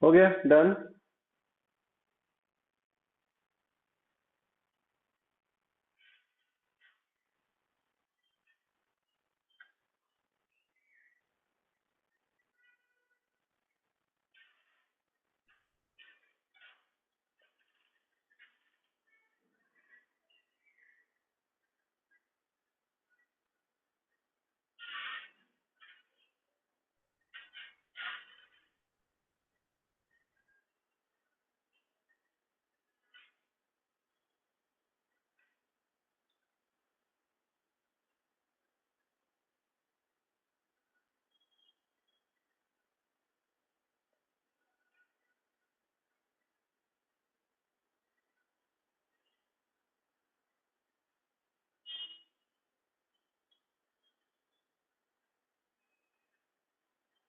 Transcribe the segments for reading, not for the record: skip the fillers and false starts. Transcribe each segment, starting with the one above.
हो गया डन।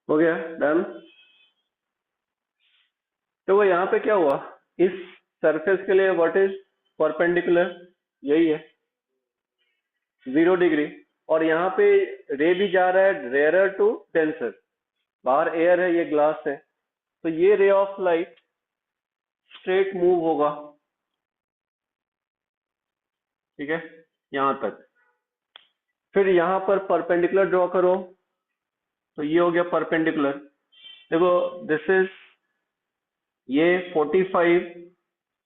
हो गया डन। तो वो यहाँ पे क्या हुआ, इस सरफेस के लिए व्हाट इज परपेंडिकुलर, यही है 0 डिग्री। और यहाँ पे रे भी जा रहा है रेयर टू डेंसर, बाहर एयर है, ये ग्लास है, तो ये रे ऑफ लाइट स्ट्रेट मूव होगा, ठीक है, यहाँ तक। फिर यहाँ पर परपेंडिकुलर ड्रॉ करो, तो ये हो गया परपेंडिकुलर। देखो दिस इज ये 45,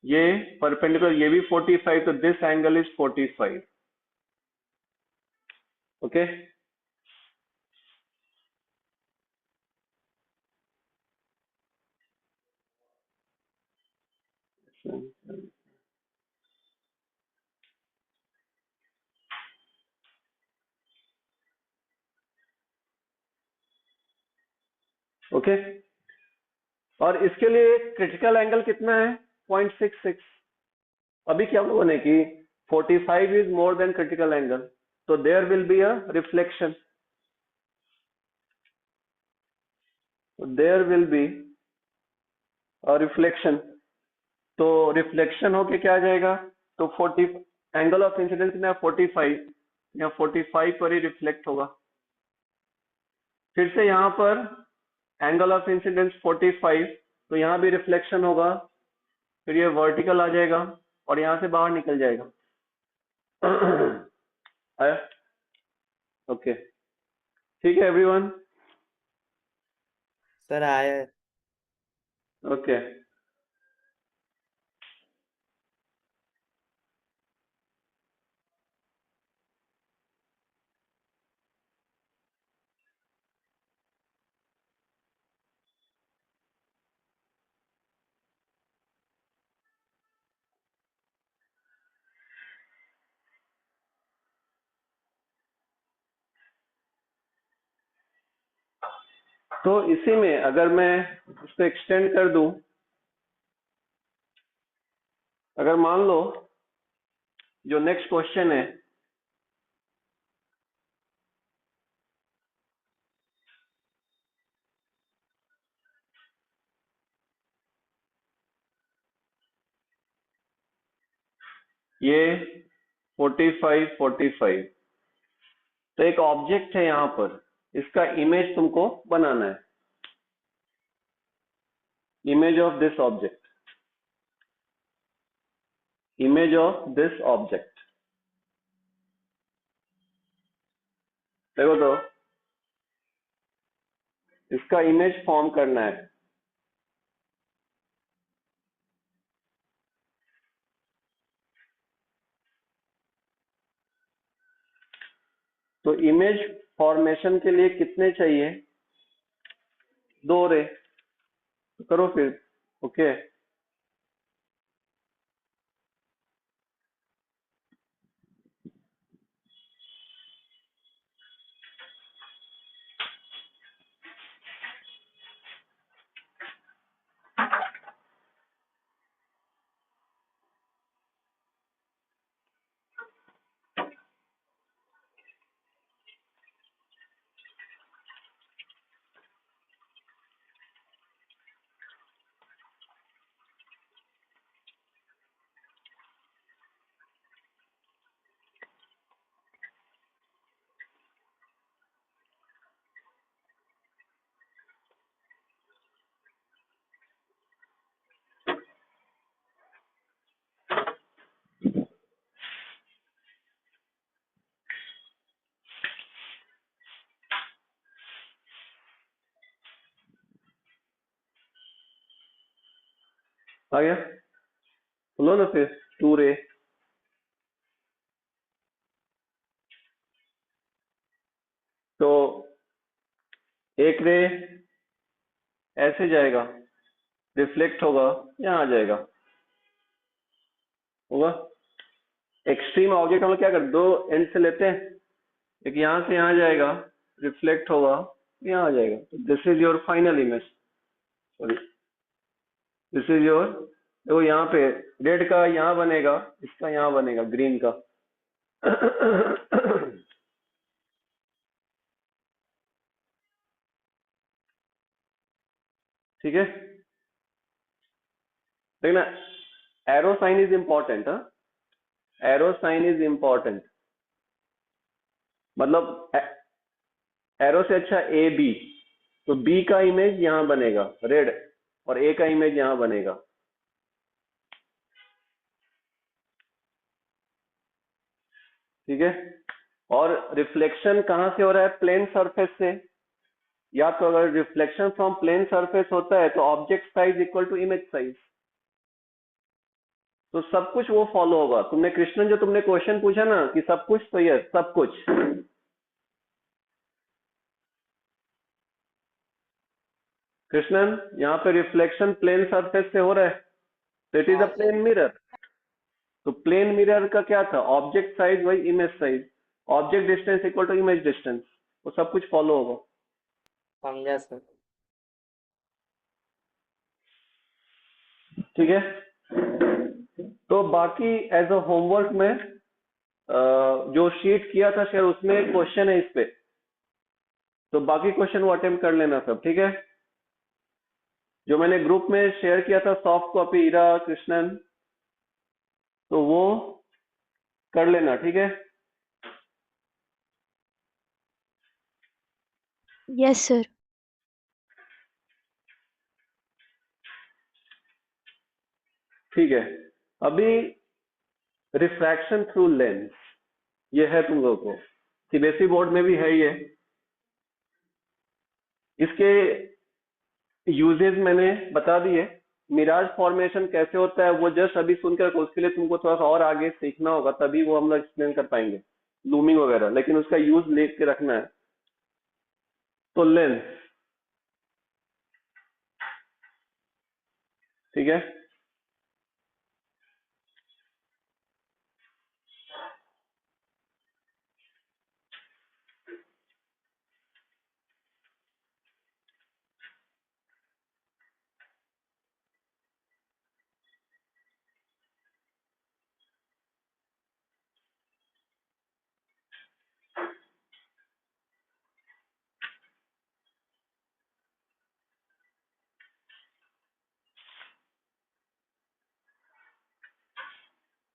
ये परपेंडिकुलर, ये भी 45, तो this angle is 45। Okay, okay. और इसके लिए क्रिटिकल एंगल कितना है, 0.66। अभी क्या लोगों ने की 45 is more than critical angle, तो there will be a reflection, there will be a reflection. तो रिफ्लेक्शन होके क्या आ जाएगा, तो 40, एंगल ऑफ इंसिडेंस में 45, या 45 पर ही रिफ्लेक्ट होगा। फिर से यहाँ पर एंगल ऑफ इंसिडेंस 45, तो यहाँ भी रिफ्लेक्शन होगा, फिर ये वर्टिकल आ जाएगा और यहाँ से बाहर निकल जाएगा। आया, ओके, ठीक है एवरीवन, सर आया है। ओके। तो इसी में अगर मैं इसको एक्सटेंड कर दूं, अगर मान लो जो नेक्स्ट क्वेश्चन है, ये 45 45, तो एक ऑब्जेक्ट है यहाँ पर, इसका इमेज तुमको बनाना है, image of this object, image of this object. देखो तो इसका इमेज फॉर्म करना है। तो इमेज फॉर्मेशन के लिए कितने चाहिए, 2 रे, तो करो फिर, ओके। आ गया? बोलो ना फिर, 2 रे। तो एक रे ऐसे जाएगा, रिफ्लेक्ट होगा, यहाँ आ जाएगा, होगा। एक्सट्रीम ऑब्जेक्ट हम लोग क्या करते, दो एंड से लेते हैं, एक यहाँ से यहाँ जाएगा, रिफ्लेक्ट होगा, यहाँ आ जाएगा। तो this is your final image, sorry, this is your, देखो यहाँ पे रेड का यहाँ बनेगा, इसका यहाँ बनेगा, ग्रीन का। ठीक है, देखना, एरो साइन इज इम्पोर्टेंट। हाँ, एरो साइन इज इम्पोर्टेंट, मतलब एरो से अच्छा ए बी, तो बी का इमेज यहाँ बनेगा रेड, और ए का इमेज यहाँ बनेगा। ठीक है, और रिफ्लेक्शन कहाँ से हो रहा है, प्लेन सरफेस से। या तो अगर रिफ्लेक्शन फ्रॉम प्लेन सरफेस होता है तो object size equal to image size, तो सब कुछ वो फॉलो होगा। तुमने कृष्णन जो तुमने क्वेश्चन पूछा ना कि सब कुछ, तो यस सब कुछ। कृष्णन, यहाँ पे रिफ्लेक्शन प्लेन सरफेस से हो रहा है, तो इट इज अ हाँ सर। Plane mirror. तो प्लेन मिरर का क्या था, ऑब्जेक्ट साइज वही image size, object distance equal to image distance, वो सब कुछ फॉलो होगा। समझा सर। ठीक है, तो बाकी एज अ होमवर्क में जो शीट किया था शेयर, उसमें क्वेश्चन है इस पे, तो बाकी क्वेश्चन वो अटेम्प्ट कर लेना सब। ठीक है, जो मैंने ग्रुप में शेयर किया था सॉफ्ट कॉपी, ईरा, कृष्णन, तो वो कर लेना। ठीक है, यस सर। ठीक है। अभी रिफ्रैक्शन थ्रू लेंस, ये है तुम लोगों को सीबीएसई बोर्ड में भी है ये। इसके यूजेस मैंने बता दिए। मिराज फॉर्मेशन कैसे होता है वो जस्ट अभी सुनकर रखो, उसके लिए तुमको थोड़ा सा और आगे सीखना होगा, तभी वो हम लोग एक्सप्लेन कर पाएंगे, लूमिंग वगैरह, लेकिन उसका यूज लेके के रखना है। तो लेंस, ठीक है,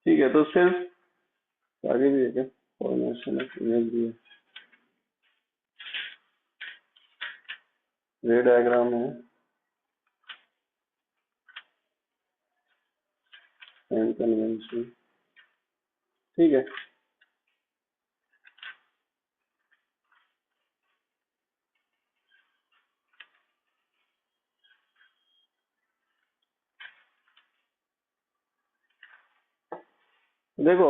ठीक है। तो सिर्फ आगे भी है, फॉर्मेशन ऑफ इमेज भी है, रे डायग्राम है, एंड कन्वेंशन। ठीक है, देखो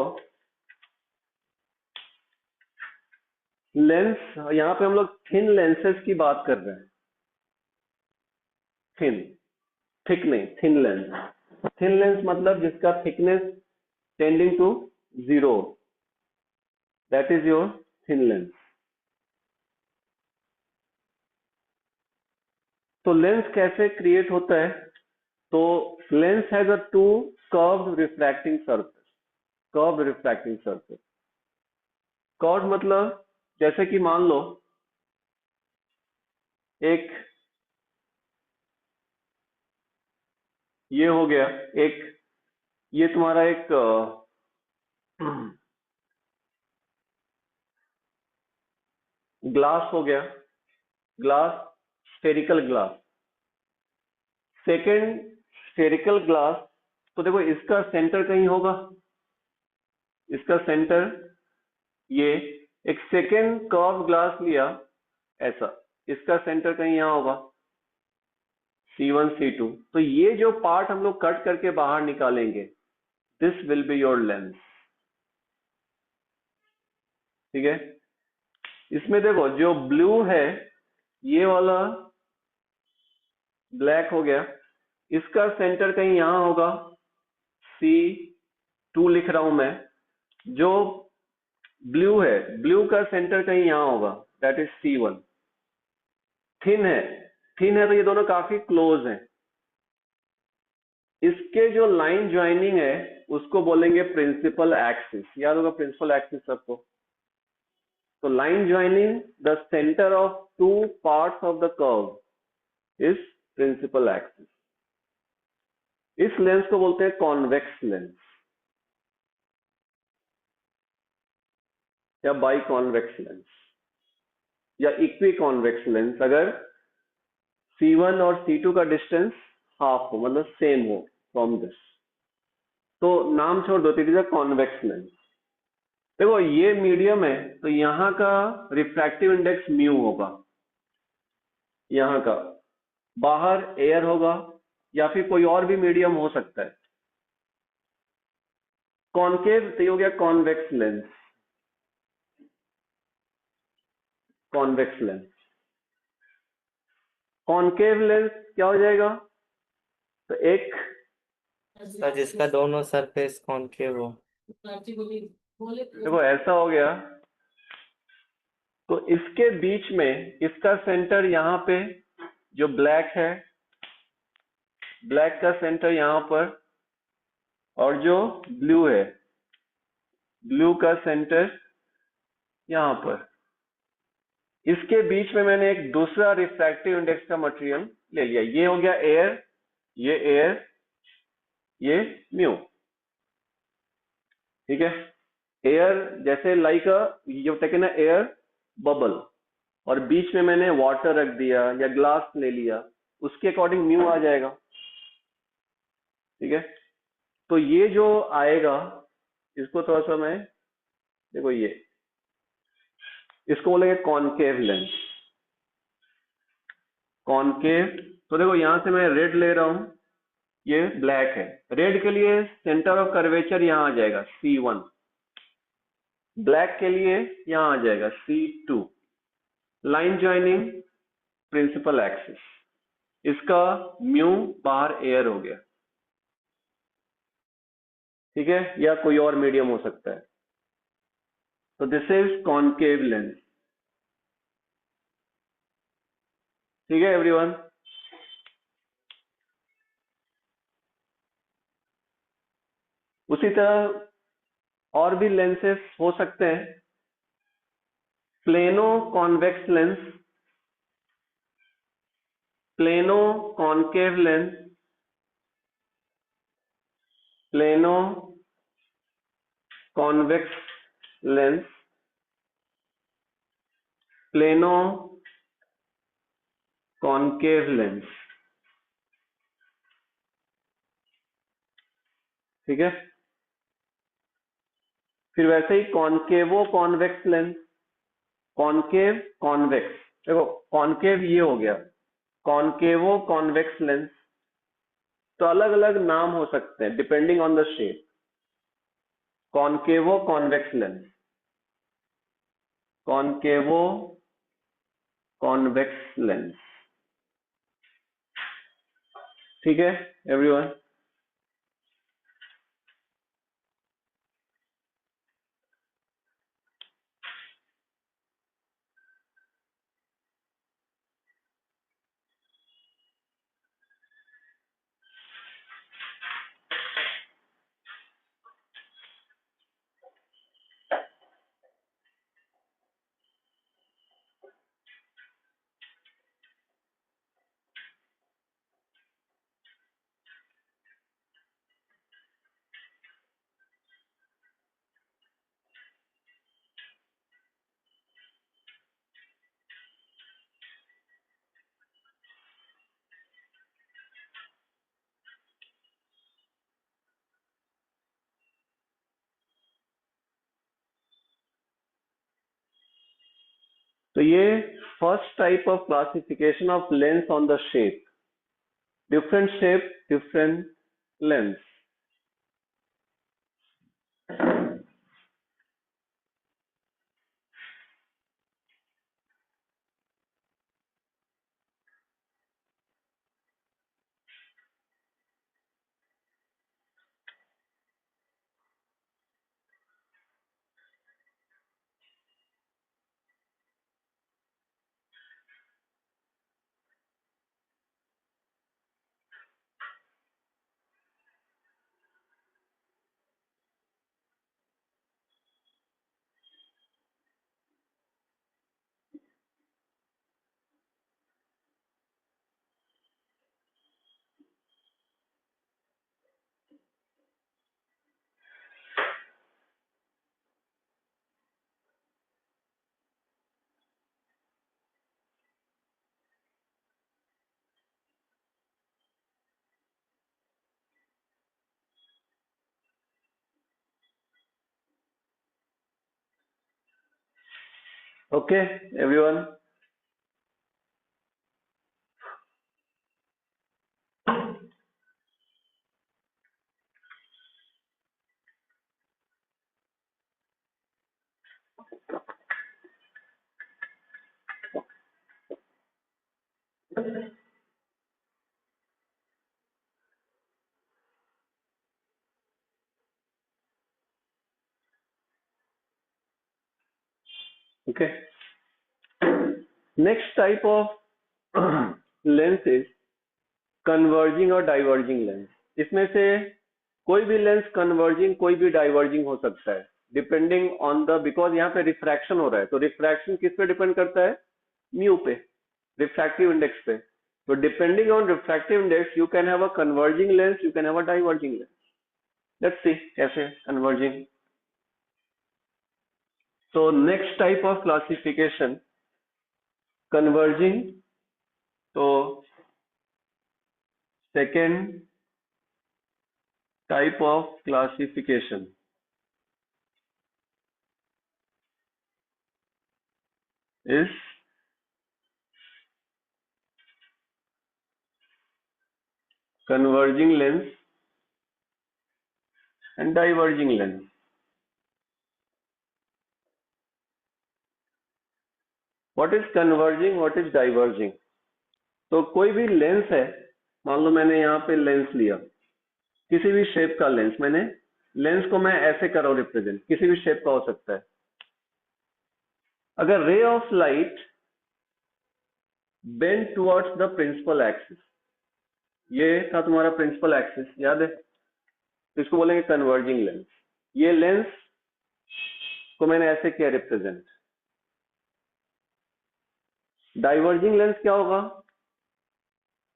लेंस, यहाँ पे हम लोग थिन लेंसेज की बात कर रहे हैं। थिन, थिक नहीं, थिन लेंस। थिन लेंस मतलब जिसका thickness tending to zero, that is your thin lens. तो लेंस कैसे क्रिएट होता है, तो lens has a two curved refracting surface, curved refracting surface. Curved मतलब जैसे कि मान लो एक ये हो गया, एक ये तुम्हारा एक ग्लास हो गया, glass, spherical glass, second spherical glass. तो देखो इसका सेंटर कहीं होगा, इसका सेंटर ये, एक सेकेंड कर्व ग्लास लिया ऐसा, इसका सेंटर कहीं यहाँ होगा, C1 C2, तो ये जो पार्ट हम लोग कट करके बाहर निकालेंगे, this will be your lens. ठीक है, इसमें देखो जो ब्लू है, ये वाला ब्लैक हो गया, इसका सेंटर कहीं यहां होगा, C2 लिख रहा हूं मैं। जो ब्लू है, ब्लू का सेंटर कहीं यहां होगा, दैट इज C1। थिन है, थिन है तो ये दोनों काफी क्लोज हैं। इसके जो लाइन ज्वाइनिंग है उसको बोलेंगे प्रिंसिपल एक्सिस। याद होगा प्रिंसिपल एक्सिस सबको। तो line joining the centre of two parts of the curve is principal axis. इस लेंस को बोलते हैं कॉन्वेक्स लेंस या बाई कॉन्वेक्स लेंस या इक्वी कॉन्वेक्स लेंस, अगर C1 और C2 का डिस्टेंस हाफ हो, मतलब सेम हो फ्रॉम दिस, तो नाम छोड़ दो, it is a convex lens. देखो ये मीडियम है तो यहाँ का रिफ्रैक्टिव इंडेक्स म्यू होगा, यहाँ का बाहर एयर होगा या फिर कोई और भी मीडियम हो सकता है। कॉनकेव तो ये हो गया convex lens, convex lens. Concave lens क्या हो जाएगा, तो एक सर जिसका दोनों सरफेस कॉनकेव हो। देखो ऐसा हो गया, तो इसके बीच में इसका सेंटर यहाँ पे, जो ब्लैक है, ब्लैक का सेंटर यहाँ पर, और जो ब्लू है, ब्लू का सेंटर यहाँ पर। इसके बीच में मैंने एक दूसरा रिफ्रैक्टिव इंडेक्स का मटेरियल ले लिया, ये हो गया एयर, ये एयर, ये म्यू। ठीक है, एयर जैसे like you taken a air bubble, और बीच में मैंने वाटर रख दिया या ग्लास ले लिया, उसके अकॉर्डिंग म्यू आ जाएगा। ठीक है, तो ये जो आएगा, इसको थोड़ा सा मैं, देखो ये, इसको बोलेंगे कॉनकेव लेंस, कॉनकेव। तो देखो यहां से मैं रेड ले रहा हूं, ये ब्लैक है, रेड के लिए सेंटर ऑफ कर्वेचर यहां आ जाएगा C1, ब्लैक के लिए यहां आ जाएगा C2। Line joining principal axis, इसका म्यू बाहर एयर हो गया। ठीक है, या कोई और मीडियम हो सकता है। तो दिस इज कॉनकेव लेंस। ठीक है एवरीवन, उसी तरह और भी लेंसेस हो सकते हैं। Plano convex lens, plano concave lens, plano convex lens, plano concave lens. ठीक है, फिर वैसे ही concavo convex lens, concave convex. देखो कॉनकेव ये हो गया, कॉनकेवो कॉन्वेक्स लेंस, तो अलग अलग नाम हो सकते हैं depending on the shape. कॉनकेवो convex lens, कॉनकेवो convex lens. ठीक है एवरीवन, तो ये first type of classification of lens on the shape. different shape, different length. Okay, everyone. Okay. Next type of lens is converging और diverging lens. इसमें से कोई भी lens converging कोई भी डाइवर्जिंग हो सकता है डिपेंडिंग ऑन द, बिकॉज यहाँ पे रिफ्रैक्शन हो रहा है, तो रिफ्रैक्शन किस पे डिपेंड करता है? म्यू पे, रिफ्रैक्टिव इंडेक्स पे. तो depending on refractive index you can have a converging lens, you can have a diverging lens. Let's see कैसे converging. So next type of classification, converging. So second type of classification is converging lens and diverging lens. What is converging? What is diverging? तो कोई भी lens है, मान लो मैंने यहाँ पे lens लिया, किसी भी शेप का लेंस, मैंने लेंस को मैं ऐसे कर रहा हूँ रिप्रेजेंट, किसी भी शेप का हो सकता है. अगर ray of light bend towards the principal axis, ये था तुम्हारा प्रिंसिपल एक्सिस, याद है? तो इसको बोलेंगे कन्वर्जिंग लेंस. ये लेंस को मैंने ऐसे किया रिप्रेजेंट. डाइवर्जिंग लेंस क्या होगा?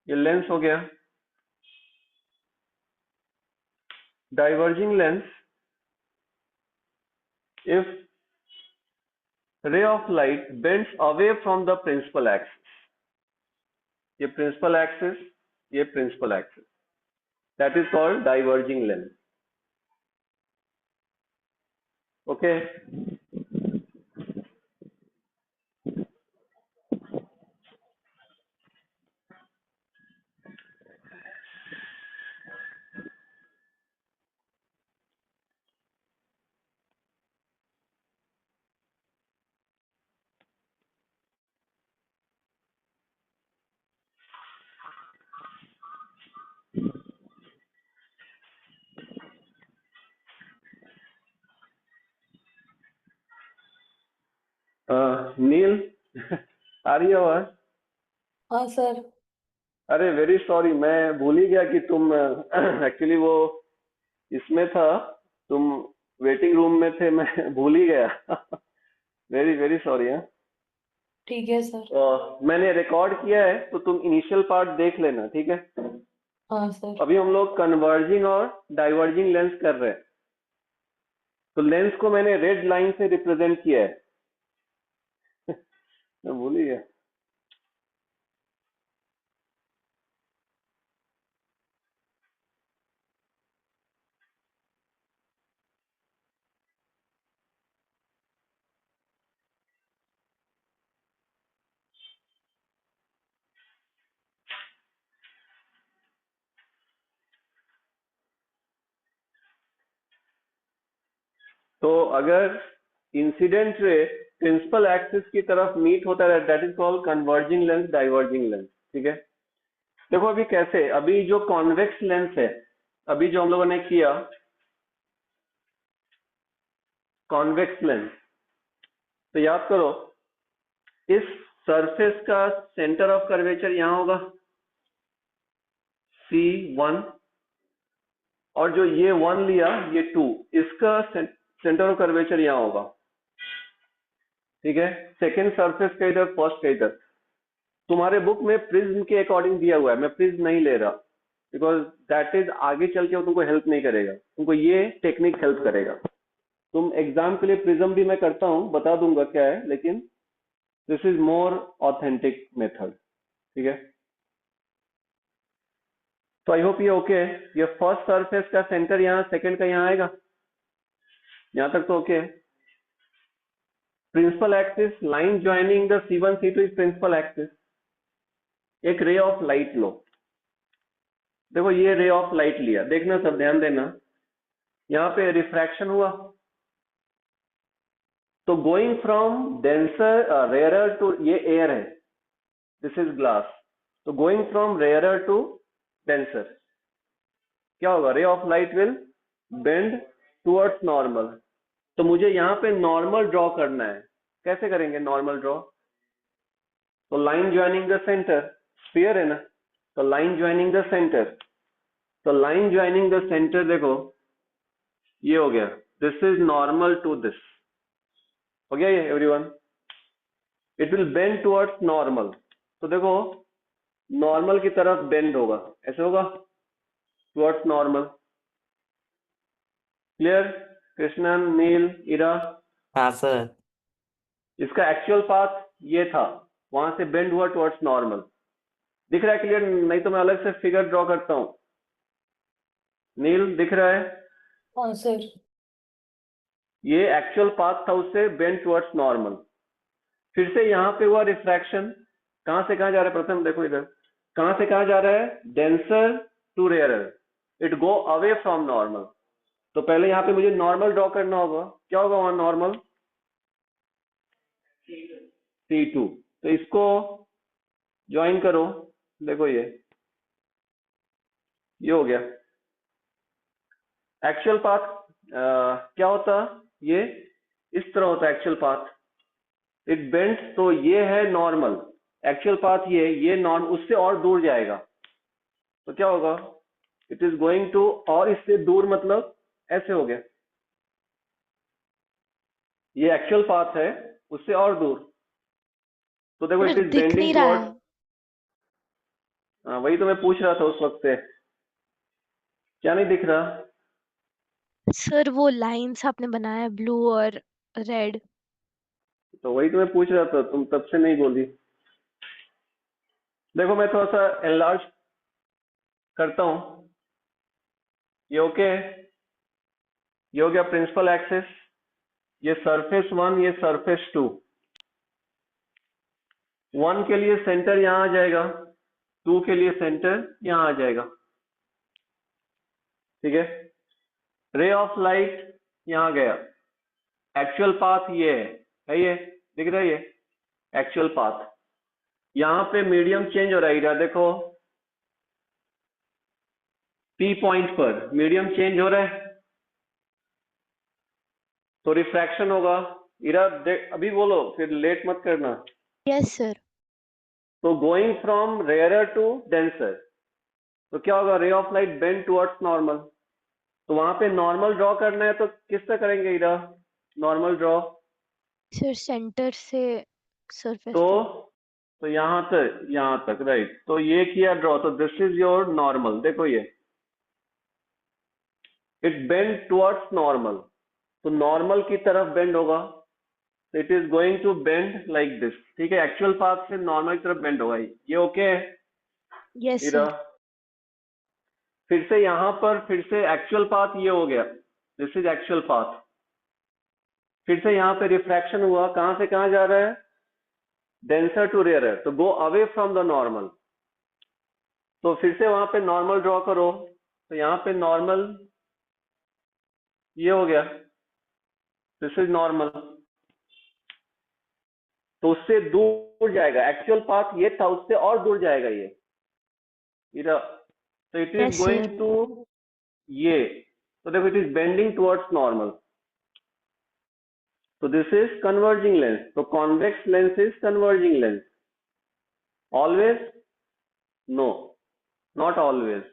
ये लेंस हो गया. Diverging lens, if ray of light bends away from the principal axis, ये principal axis, ये principal axis, that is called diverging lens. Okay. नील आ रही है आवाज? हाँ सर. अरे वेरी सॉरी, मैं भूल ही गया कि तुम एक्चुअली वो इसमें था, तुम वेटिंग रूम में थे, मैं भूल ही गया. Very very sorry. हाँ, ठीक है सर. मैंने रिकॉर्ड किया है तो तुम इनिशियल पार्ट देख लेना, ठीक है? हाँ सर. अभी हम लोग कन्वर्जिंग और डाइवर्जिंग लेंस कर रहे हैं. तो लेंस को मैंने रेड लाइन से रिप्रेजेंट किया है. मैं भूल ही गया. तो अगर इंसिडेंट रे प्रिंसिपल एक्सिस की तरफ मीट होता है that is called converging lens, diverging lens. ठीक है, देखो अभी कैसे, अभी जो कॉन्वेक्स लेंस है, अभी जो हम लोगों ने किया कॉन्वेक्स लेंस, तो याद करो इस सरफेस का सेंटर ऑफ कर्वेचर यहां होगा C1, और जो ये 1 लिया ये 2, इसका सेंटर ऑफ कर्वेचर यहां होगा। ठीक है, सेकेंड सरफेस का इधर, फर्स्ट का इधर। तुम्हारे बुक में प्रिज्म के अकॉर्डिंग दिया हुआ है, मैं प्रिज्म नहीं ले रहा बिकॉज दैट इज आगे चल के वो तुमको हेल्प नहीं करेगा, तुमको ये टेक्निक हेल्प करेगा। तुम एग्जाम के लिए प्रिज्म भी मैं करता हूँ, बता दूंगा क्या है, लेकिन this is more authentic method. ठीक है, तो आई होप ये ओके है। ये फर्स्ट सरफेस का सेंटर यहाँ, सेकंड का यहाँ आएगा, यहाँ तक तो ओके है। Principal axis, line joining the C1 C2 is principal axis. एक रे ऑफ लाइट लो, देखो ये रे ऑफ लाइट लिया, देखना सब ध्यान देना, यहाँ पे रिफ्रैक्शन हुआ, तो going from denser rarer to, ये एयर है, दिस इज ग्लास, तो going from rarer to denser क्या होगा, ray of light will bend towards normal. तो मुझे यहाँ पे नॉर्मल ड्रॉ करना है, कैसे करेंगे नॉर्मल ड्रॉ, तो line joining the centre, sphere है ना, तो लाइन ज्वाइनिंग द सेंटर, तो लाइन ज्वाइनिंग द सेंटर देखो ये हो गया, this is normal to this, हो गया ये everyone, it will bend towards normal. तो देखो नॉर्मल की तरफ बेंड होगा, ऐसे होगा towards normal. Clear Krishnan, Neel, Ira? हाँ सर। इसका एक्चुअल पाथ ये था, वहां से बेंड हुआ टुवर्ड्स नॉर्मल, दिख रहा है क्लियर? नहीं तो मैं अलग से फिगर ड्रॉ करता हूँ। नील दिख रहा है? हाँ सर। ये एक्चुअल पाथ था, उससे बेंड टुवर्ड्स नॉर्मल। फिर से यहाँ पे हुआ रिफ्रैक्शन, कहां से कहां जा रहा है, प्रथम देखो इधर, कहां से कहां जा रहा है, denser to rarer, it go away from normal. तो पहले यहाँ पे मुझे नॉर्मल ड्रॉ करना होगा, क्या होगा वहां नॉर्मल, C2, तो इसको ज्वाइन करो, देखो ये हो गया एक्चुअल पाथ। क्या होता, ये इस तरह होता है एक्चुअल पाथ, इट बेंड्स, तो ये है नॉर्मल, एक्चुअल पाथ ये नॉर्म उससे और दूर जाएगा, तो क्या होगा, इट इज गोइंग टू, और इससे दूर मतलब ऐसे हो गया, ये एक्चुअल पाथ है उससे और दूर, तो देखो इट सर इज दिख बेंडिंग नहीं रहा टुवर्ड्स। है। वही तो मैं पूछ रहा था उस वक्त से, क्या नहीं दिख रहा? सर वो लाइंस आपने बनाया ब्लू और रेड। तो वही तो मैं पूछ रहा था, तुम तब से नहीं बोली। देखो मैं थोड़ा सा एनलार्ज करता हूं, ये ओके है, ये हो गया प्रिंसिपल एक्सिस, ये सरफेस 1, ये सरफेस 2, 1 के लिए सेंटर यहां आ जाएगा, 2 के लिए सेंटर यहां आ जाएगा। ठीक है, रे ऑफ लाइट यहां गया, एक्चुअल पाथ ये है ये दिख रहा है, ये एक्चुअल पाथ, यहाँ पे मीडियम चेंज हो रहा है, इधर देखो P पॉइंट पर मीडियम चेंज हो रहा है, तो रिफ्रैक्शन होगा। इरा अभी बोलो, फिर लेट मत करना। Yes sir. तो going from rarer to denser, तो क्या होगा, ray of light bend towards normal, तो वहां पे नॉर्मल ड्रॉ करना है, तो किस तरह करेंगे इरा नॉर्मल ड्रॉ, सर सेंटर से सरफेस तो तक। यहाँ तक राइट, तो ये किया ड्रॉ, तो दिस इज योर नॉर्मल, देखो ये इट बेंड टुवर्ड्स नॉर्मल, तो नॉर्मल की तरफ बेंड होगा, तो it is going to bend like this. ठीक है, एक्चुअल पाथ से नॉर्मल की तरफ बेंड होगा, ये ओके है यस इरा? सर। फिर से यहाँ पर फिर से एक्चुअल पाथ ये हो गया, दिस इज एक्चुअल पाथ, फिर से यहाँ पे रिफ्रैक्शन हुआ, कहां से कहां जा रहा है, डेंसर टू रेयरर, तो गो अवे फ्रॉम द नॉर्मल, तो फिर से वहां पे नॉर्मल ड्रॉ करो, तो यहाँ पे नॉर्मल ये हो गया, दिस इज नॉर्मल, तो उससे दूर जाएगा, एक्चुअल पाथ ये था, उससे और दूर जाएगा ये, तो it is Yes, sir. Going to ये, तो देखो it is bending towards normal, तो दिस इज कन्वर्जिंग लेंस, तो convex lens is converging lens, always, no, not always,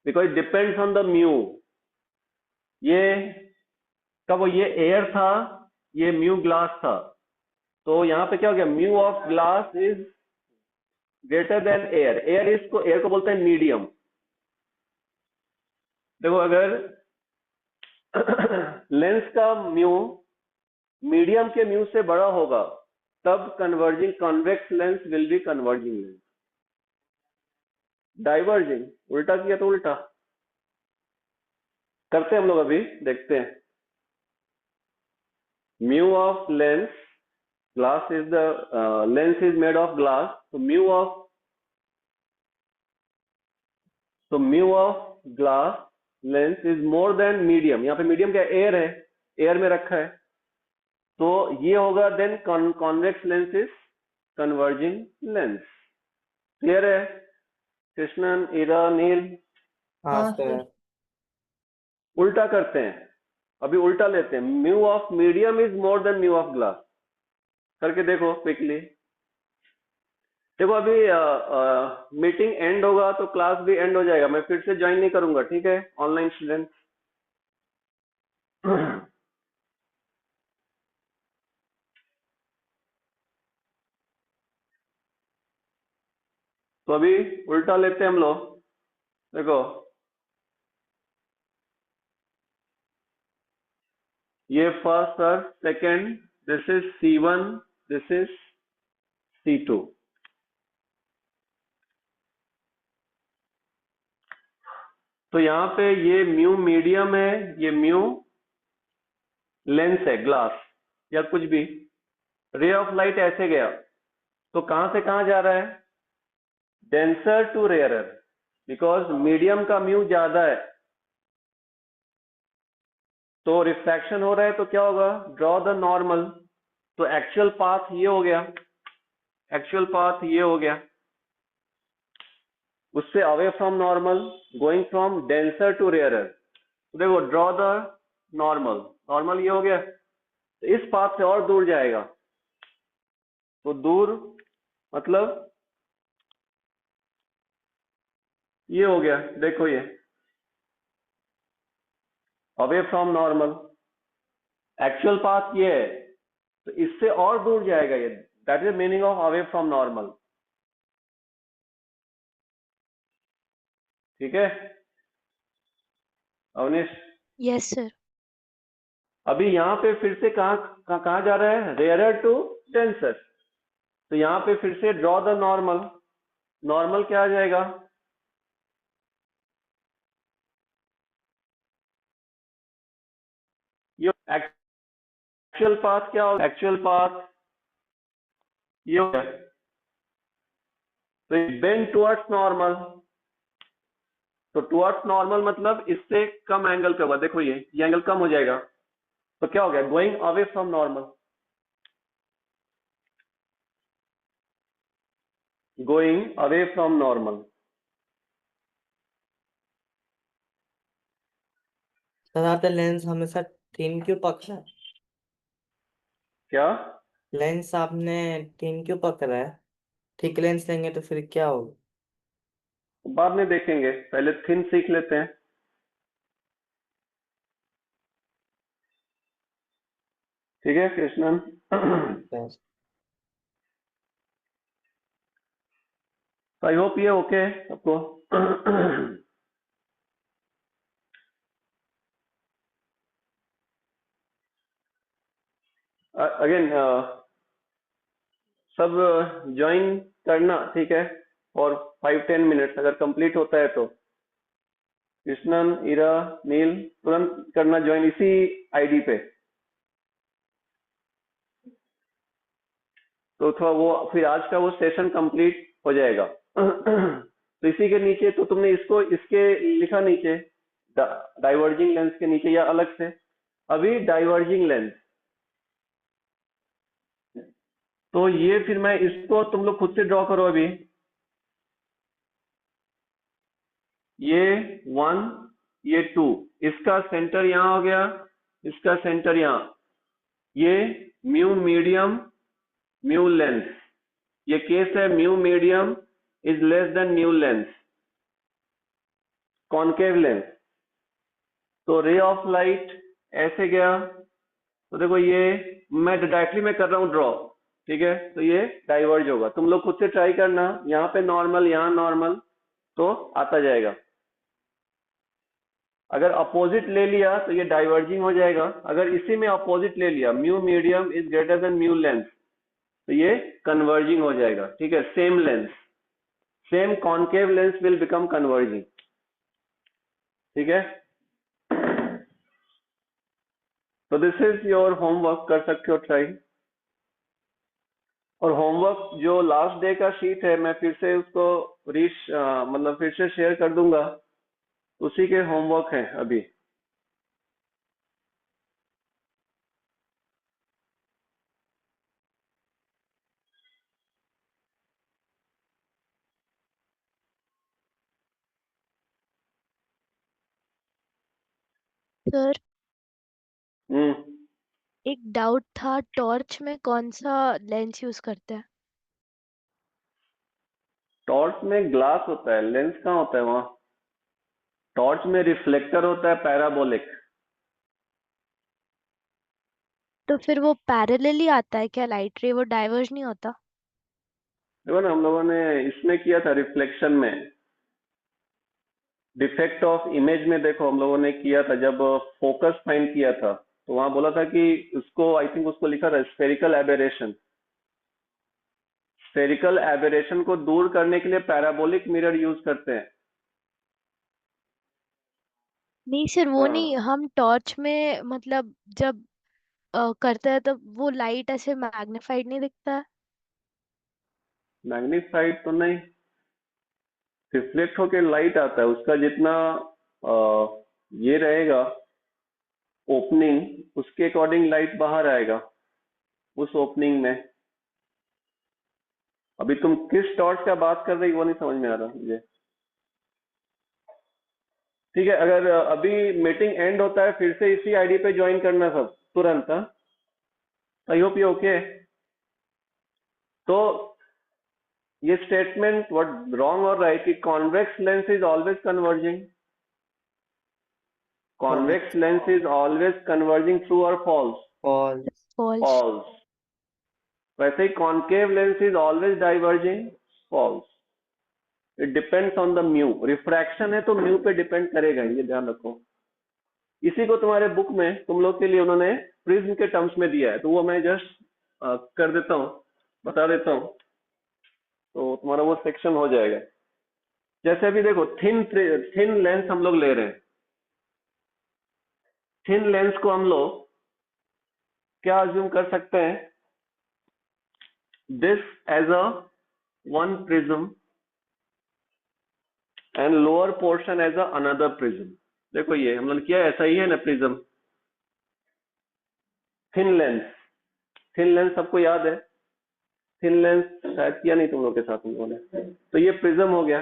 because it depends on the mu, ये कब ये एयर था, ये म्यू ग्लास था, तो यहाँ पे क्या हो गया, mu of glass is greater then air, air को बोलते हैं मीडियम। देखो अगर लेंस का म्यू मीडियम के म्यू से बड़ा होगा, तब converging convex lens will be converging lens, diverging उल्टा किया तो उल्टा करते हैं हम लोग, अभी देखते हैं। Mu of lens, glass is the lens is made of glass, तो mu of glass lens is more than medium, यहाँ पे मीडियम क्या, एयर है, एयर में रखा है, तो ये होगा then convex lens is converging lens. Clear है कृष्णन, ईरा, नील? हाँ हाँ, सर। सर। उल्टा करते हैं, अभी उल्टा लेते हैं, mu of medium is more then mu of glass, करके देखो क्विकली। देखो अभी मीटिंग एंड होगा तो क्लास भी एंड हो जाएगा, मैं फिर से ज्वाइन नहीं करूंगा, ठीक है ऑनलाइन स्टूडेंट। तो अभी उल्टा लेते हैं हम लोग, देखो ये first sir, second, this is C1, this is C2, तो यहाँ पे ये म्यू मीडियम है, ये म्यू लेंस है, ग्लास या कुछ भी, रे ऑफ लाइट ऐसे गया, तो कहां से कहां जा रहा है, denser to rarer, because medium का म्यू ज्यादा है, तो रिफ्रैक्शन हो रहा है, तो क्या होगा, ड्रॉ द नॉर्मल, तो एक्चुअल पाथ ये हो गया, एक्चुअल पाथ ये हो गया, उससे away from normal, going from denser to rarer, तो देखो ड्रॉ द नॉर्मल, नॉर्मल ये हो गया, तो इस पाथ से और दूर जाएगा, तो दूर मतलब ये हो गया, देखो ये away from normal, actual path ये है, तो इससे और दूर जाएगा ये, that is meaning of away from normal, ठीक है अवनीश? Yes, sir. अभी यहाँ पे फिर से कहाँ जा रहा है, रेयरर टू डेंसर, तो यहाँ पे फिर से ड्रॉ द नॉर्मल, नॉर्मल क्या आ जाएगा, ये एक्चुअल पाथ क्या होगा, एक्चुअल पाथ ये हो गया, तो बेंड टुवर्ड्स नॉर्मल, तो टुवर्ड्स नॉर्मल मतलब इससे कम एंगल पे होगा, देखो ये एंगल कम हो जाएगा, तो क्या हो गया, going away from normal, going away from normal. Sir आपने लेंस हमेशा थिन क्यों पकड़ा है? क्या लेंस आपने थिन क्यों पकड़ा है? थिक लेंस लेंगे तो फिर क्या होगा? बाद में देखेंगे, पहले थिन सीख लेते हैं, ठीक है कृष्णन? आई होप ये ओके सबको। अगेन सब ज्वाइन करना, ठीक है, और 5-10 मिनट्स अगर कंप्लीट होता है तो कृष्णन, ईरा, नील तुरंत करना ज्वाइन इसी आईडी पे, तो थोड़ा वो फिर आज का वो सेशन कंप्लीट हो जाएगा। तो इसी के नीचे तो तुमने इसको इसके लिखा नीचे, डाइवर्जिंग लेंस के नीचे या अलग से, अभी डाइवर्जिंग लेंस, तो ये फिर मैं इसको तुम लोग खुद से ड्रॉ करो अभी। ये 1, ये 2, इसका सेंटर यहाँ हो गया, इसका सेंटर यहाँ। ये म्यू मीडियम, म्यू लेंथ, ये केस है mu medium is less than mu length, concave length. तो रे ऑफ लाइट ऐसे गया, तो देखो ये मैं डायरेक्टली मैं कर रहा हूँ ड्रॉ, ठीक है। तो ये डाइवर्ज होगा, तुम लोग खुद से ट्राई करना, यहाँ पे नॉर्मल, यहाँ नॉर्मल, तो आता जाएगा। अगर अपोजिट ले लिया तो ये डाइवर्जिंग हो जाएगा। अगर इसी में अपोजिट ले लिया, mu medium is greater than mu length, तो ये कन्वर्जिंग हो जाएगा, ठीक है। Same length, same concave lens will become converging, ठीक है। तो दिस इज योर होमवर्क, कर सकते हो ट्राई। और होमवर्क जो लास्ट डे का शीट है, मैं फिर से उसको मतलब फिर से शेयर कर दूंगा, उसी के होमवर्क है अभी। सर हम्म। एक डाउट था, टॉर्च में कौन सा लेंस यूज करते हैं? टॉर्च में ग्लास होता है, लेंस कहाँ होता है वहां। टॉर्च में रिफ्लेक्टर होता है, पैराबोलिक। तो फिर वो पैरेलली आता है क्या लाइट रे, वो डाइवर्ज नहीं होता? देखो ना, हम लोगों ने इसमें किया था रिफ्लेक्शन में, डिफेक्ट ऑफ इमेज में देखो हम लोगों ने किया था, जब फोकस फाइंड किया था, तो वहां बोला था कि उसको, आई थिंक उसको लिखा था स्फेरिकल एबेरेशन। स्फेरिकल एबेरेशन को दूर करने के लिए पैराबोलिक मिरर यूज करते हैं। नहीं सर, वो नहीं, हाँ, हम टॉर्च में मतलब जब करते हैं तब वो लाइट ऐसे मैग्निफाइड नहीं दिखता है? मैग्नीफाइड तो नहीं, रिफ्लेक्ट होके लाइट आता है, उसका जितना ये रहेगा ओपनिंग, उसके अकॉर्डिंग लाइट बाहर आएगा उस ओपनिंग में। अभी तुम किस टॉर्च का बात कर रही हो वो नहीं समझ में आ रहा मुझे। ठीक है, अगर अभी मीटिंग एंड होता है फिर से इसी आईडी पे ज्वाइन करना सब तुरंत। I hope you okay. तो ये स्टेटमेंट व्हाट रॉन्ग और राइट कि convex lens is always converging, convex false, lens is always converging, true और फॉल्स? false, false. फॉल्स। वैसे ही concave lens is always diverging, false. It depends on the mu, refraction है तो mu पे depend करेगा, ये ध्यान रखो। इसी को तुम्हारे बुक में तुम लोग के लिए उन्होंने प्रिज्म के टर्म्स में दिया है, तो वो मैं जस्ट कर देता हूँ, बता देता हूँ, तो तुम्हारा वो सेक्शन हो जाएगा। जैसे अभी देखो थिन लेंस हम लोग ले रहे हैं, थिन लेंस को हम लोग क्या अज्यूम कर सकते हैं, this as a one prism and lower portion as a another prism. देखो ये हम लोग किया ऐसा ही है ना, prism thin lens, thin lens सबको याद है, थिन लेंस शायद किया नहीं तुम लोग के साथ हम लोगों ने। तो ये प्रिज्म हो गया।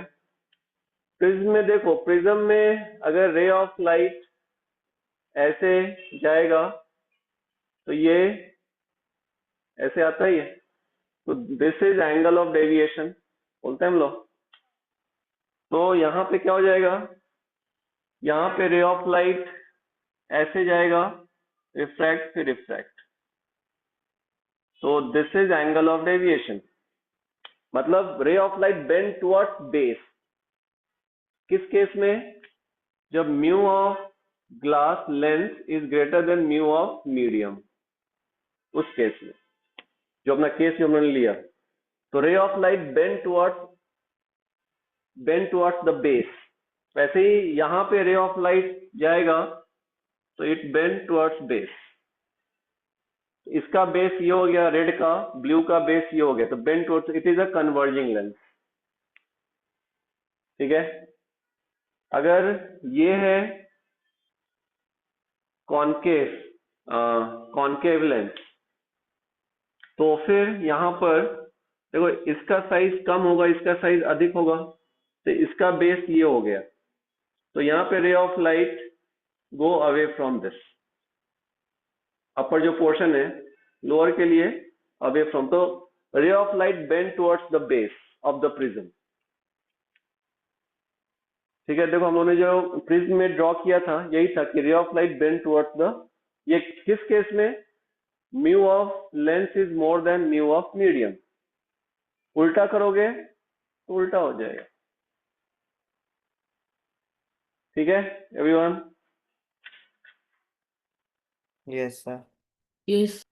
प्रिज्म में देखो, प्रिज्म में अगर रे ऑफ लाइट ऐसे जाएगा तो ये ऐसे आता ही है, तो this is angle of deviation बोलते हैं हम लोग। तो यहाँ पे क्या हो जाएगा, यहाँ पे रे ऑफ लाइट ऐसे जाएगा, रिफ्रैक्ट फिर रिफ्रैक्ट, तो this is angle of deviation. मतलब ray of light bend towards base, किस केस में, जब mu of glass lens is greater than mu of medium, उस केस में, जो अपना केस जो हमने लिया। तो ray of light bend towards the base, वैसे ही यहाँ पे रे ऑफ लाइट जाएगा तो इट बेंड टुवर्ड्स बेस। इसका बेस ये हो गया रेड का, ब्लू का बेस ये हो गया, तो bend towards, it is a converging lens, ठीक है। अगर ये है कॉनकेव, कॉनकेव लेंस, तो फिर यहाँ पर देखो, इसका साइज कम होगा, इसका साइज अधिक होगा, तो इसका बेस ये हो गया। तो यहाँ पे ray of light go away from this, upper जो पोर्शन है लोअर के लिए अवे फ्रॉम, तो ray of light bend towards the base of the prism. ठीक है, देखो हम लोगों ने जो प्रिज्म में ड्रॉ किया था यही था कि रे of light bend towards the, ये किस केस में, mu of lens is more then mu of medium. उल्टा करोगे तो उल्टा हो जाएगा। ठीक है एवरीवन? Yes sir. यस